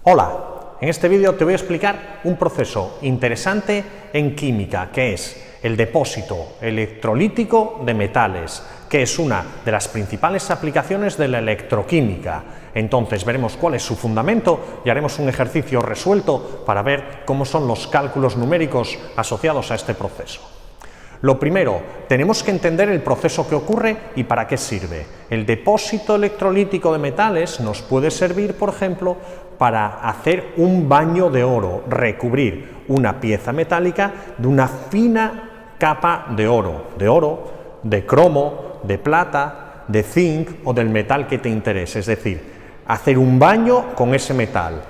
Hola, en este vídeo te voy a explicar un proceso interesante en química, que es el depósito electrolítico de metales, que es una de las principales aplicaciones de la electroquímica. Entonces veremos cuál es su fundamento y haremos un ejercicio resuelto para ver cómo son los cálculos numéricos asociados a este proceso. Lo primero, tenemos que entender el proceso que ocurre y para qué sirve. El depósito electrolítico de metales nos puede servir, por ejemplo, para hacer un baño de oro, recubrir una pieza metálica de una fina capa de oro, de cromo, de plata, de zinc o del metal que te interese, es decir, hacer un baño con ese metal.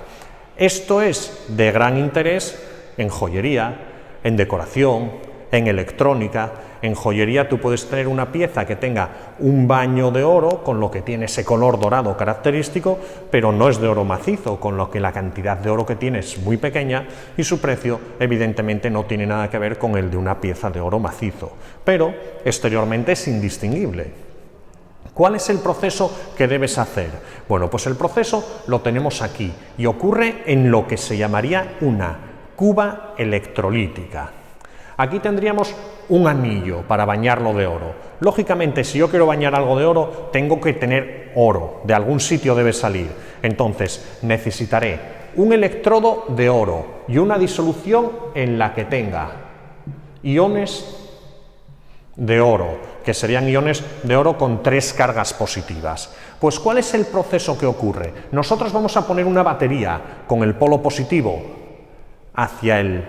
Esto es de gran interés en joyería, en decoración, en electrónica. En joyería tú puedes tener una pieza que tenga un baño de oro, con lo que tiene ese color dorado característico, pero no es de oro macizo, con lo que la cantidad de oro que tiene es muy pequeña y su precio evidentemente no tiene nada que ver con el de una pieza de oro macizo, pero exteriormente es indistinguible. ¿Cuál es el proceso que debes hacer? Bueno, pues el proceso lo tenemos aquí y ocurre en lo que se llamaría una cuba electrolítica. Aquí tendríamos un anillo para bañarlo de oro. Lógicamente, si yo quiero bañar algo de oro, tengo que tener oro, de algún sitio debe salir. Entonces, necesitaré un electrodo de oro y una disolución en la que tenga iones de oro, que serían iones de oro con 3 cargas positivas. Pues, ¿cuál es el proceso que ocurre? Nosotros vamos a poner una batería con el polo positivo hacia el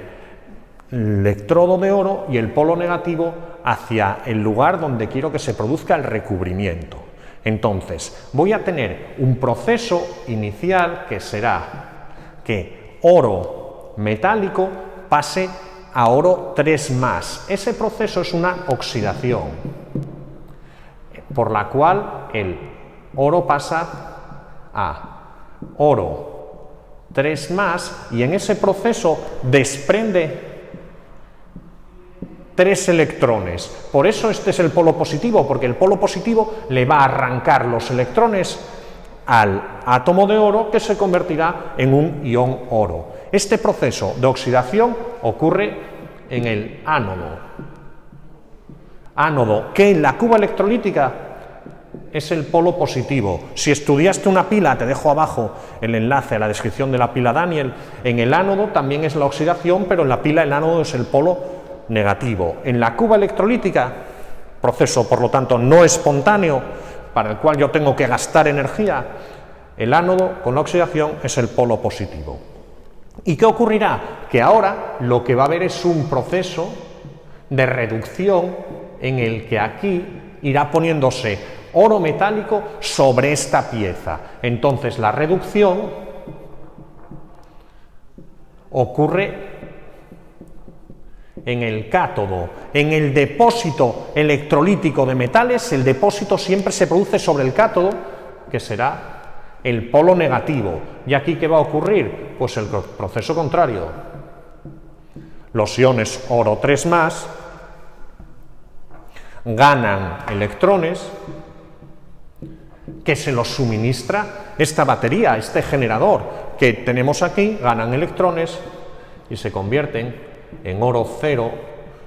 electrodo de oro y el polo negativo hacia el lugar donde quiero que se produzca el recubrimiento. Entonces, voy a tener un proceso inicial que será que oro metálico pase a oro 3+. Ese proceso es una oxidación, por la cual el oro pasa a oro 3+, y en ese proceso desprende 3 electrones. Por eso este es el polo positivo, porque el polo positivo le va a arrancar los electrones al átomo de oro, que se convertirá en un ion oro. Este proceso de oxidación ocurre en el ánodo. Ánodo, que en la cuba electrolítica es el polo positivo. Si estudiaste una pila, te dejo abajo el enlace a la descripción de la pila Daniel, en el ánodo también es la oxidación, pero en la pila el ánodo es el polo negativo. En la cuba electrolítica, proceso por lo tanto no espontáneo, para el cual yo tengo que gastar energía, el ánodo con la oxidación es el polo positivo. ¿Y qué ocurrirá? Que ahora lo que va a haber es un proceso de reducción en el que aquí irá poniéndose oro metálico sobre esta pieza. Entonces la reducción ocurre en el cátodo. En el depósito electrolítico de metales, el depósito siempre se produce sobre el cátodo, que será el polo negativo. ¿Y aquí qué va a ocurrir? Pues el proceso contrario. Los iones oro 3+, ganan electrones que se los suministra esta batería, este generador que tenemos aquí, ganan electrones y se convierten en oro cero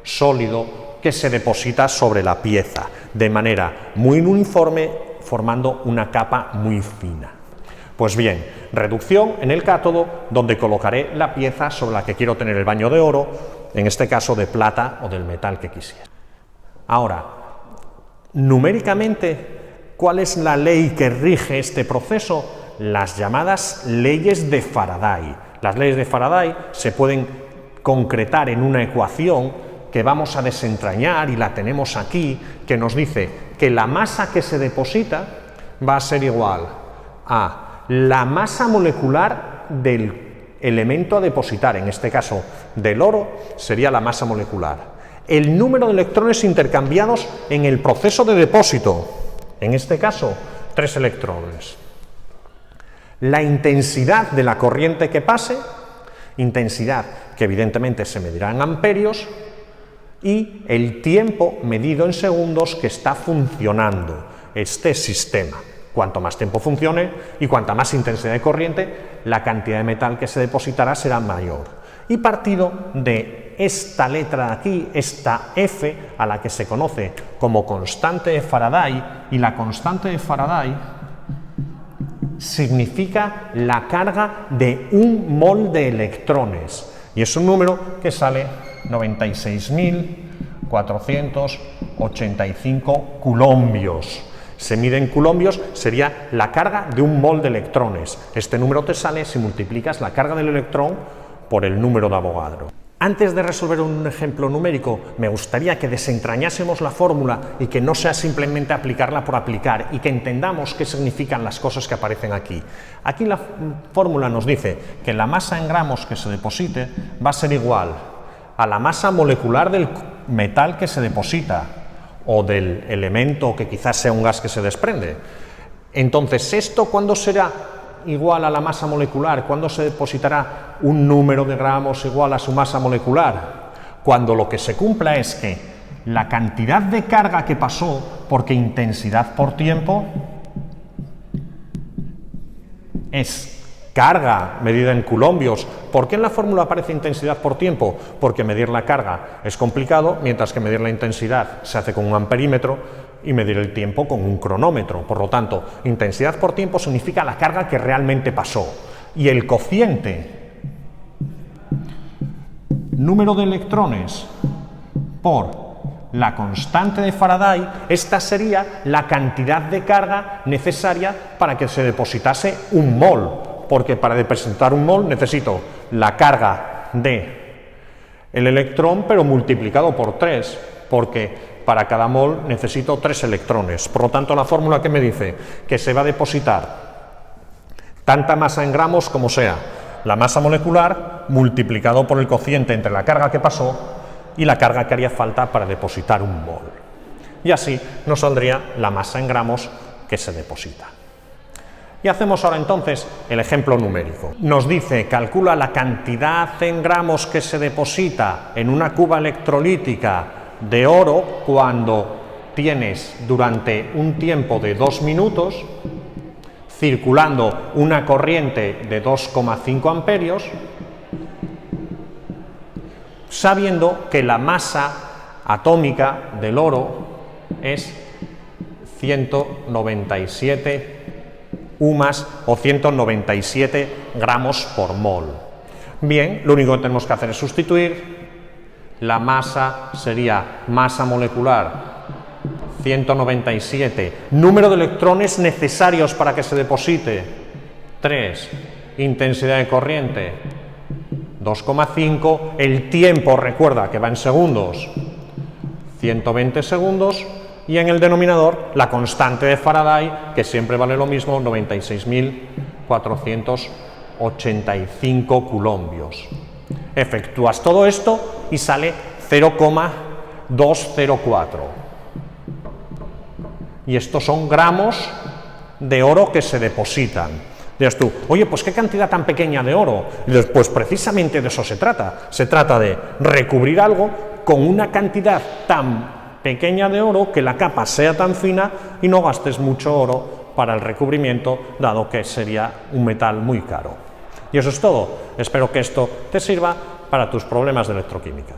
sólido que se deposita sobre la pieza de manera muy uniforme, formando una capa muy fina. Pues bien, reducción en el cátodo, donde colocaré la pieza sobre la que quiero tener el baño de oro, en este caso de plata o del metal que quisiera. Ahora, numéricamente, ¿cuál es la ley que rige este proceso? Las llamadas leyes de Faraday. Las leyes de Faraday se pueden concretar en una ecuación que vamos a desentrañar y la tenemos aquí, que nos dice que la masa que se deposita va a ser igual a la masa molecular del elemento a depositar, en este caso del oro sería la masa molecular, el número de electrones intercambiados en el proceso de depósito, en este caso 3 electrones, la intensidad de la corriente que pase, intensidad que evidentemente se medirá en amperios, y el tiempo medido en segundos que está funcionando este sistema. Cuanto más tiempo funcione y cuanta más intensidad de corriente, la cantidad de metal que se depositará será mayor. Y partido de esta letra de aquí, esta F, a la que se conoce como constante de Faraday, y la constante de Faraday significa la carga de un mol de electrones, y es un número que sale 96.485 coulombios. Se mide en coulombios, sería la carga de un mol de electrones. Este número te sale si multiplicas la carga del electrón por el número de Avogadro. Antes de resolver un ejemplo numérico, me gustaría que desentrañásemos la fórmula y que no sea simplemente aplicarla por aplicar, y que entendamos qué significan las cosas que aparecen aquí. Aquí la fórmula nos dice que la masa en gramos que se deposite va a ser igual a la masa molecular del metal que se deposita, o del elemento que quizás sea un gas que se desprende. Entonces, ¿esto cuándo será igual a la masa molecular? ¿Cuándo se depositará un número de gramos igual a su masa molecular? Cuando lo que se cumpla es que la cantidad de carga que pasó, porque intensidad por tiempo es carga medida en coulombios. ¿Por qué en la fórmula aparece intensidad por tiempo? Porque medir la carga es complicado, mientras que medir la intensidad se hace con un amperímetro y medir el tiempo con un cronómetro. Por lo tanto, intensidad por tiempo significa la carga que realmente pasó. Y el cociente número de electrones por la constante de Faraday, esta sería la cantidad de carga necesaria para que se depositase un mol. Porque para depositar un mol necesito la carga de el electrón, pero multiplicado por 3, porque para cada mol necesito 3 electrones. Por lo tanto, la fórmula que me dice que se va a depositar tanta masa en gramos como sea la masa molecular multiplicado por el cociente entre la carga que pasó y la carga que haría falta para depositar un mol. Y así nos saldría la masa en gramos que se deposita. Y hacemos ahora entonces el ejemplo numérico. Nos dice, calcula la cantidad en gramos que se deposita en una cuba electrolítica de oro cuando tienes durante un tiempo de 2 minutos circulando una corriente de 2,5 amperios, sabiendo que la masa atómica del oro es 197 UMAS o 197 gramos por mol. Bien, lo único que tenemos que hacer es sustituir. La masa sería masa molecular 197, número de electrones necesarios para que se deposite 3, intensidad de corriente 2,5, el tiempo, recuerda que va en segundos, 120 segundos, y en el denominador la constante de Faraday, que siempre vale lo mismo, 96.485 coulombios. Efectúas todo esto y sale 0,204. Y estos son gramos de oro que se depositan. Dirás tú, oye, pues qué cantidad tan pequeña de oro. Pues precisamente de eso se trata. Se trata de recubrir algo con una cantidad tan pequeña de oro que la capa sea tan fina y no gastes mucho oro para el recubrimiento, dado que sería un metal muy caro. Y eso es todo. Espero que esto te sirva para tus problemas de electroquímica.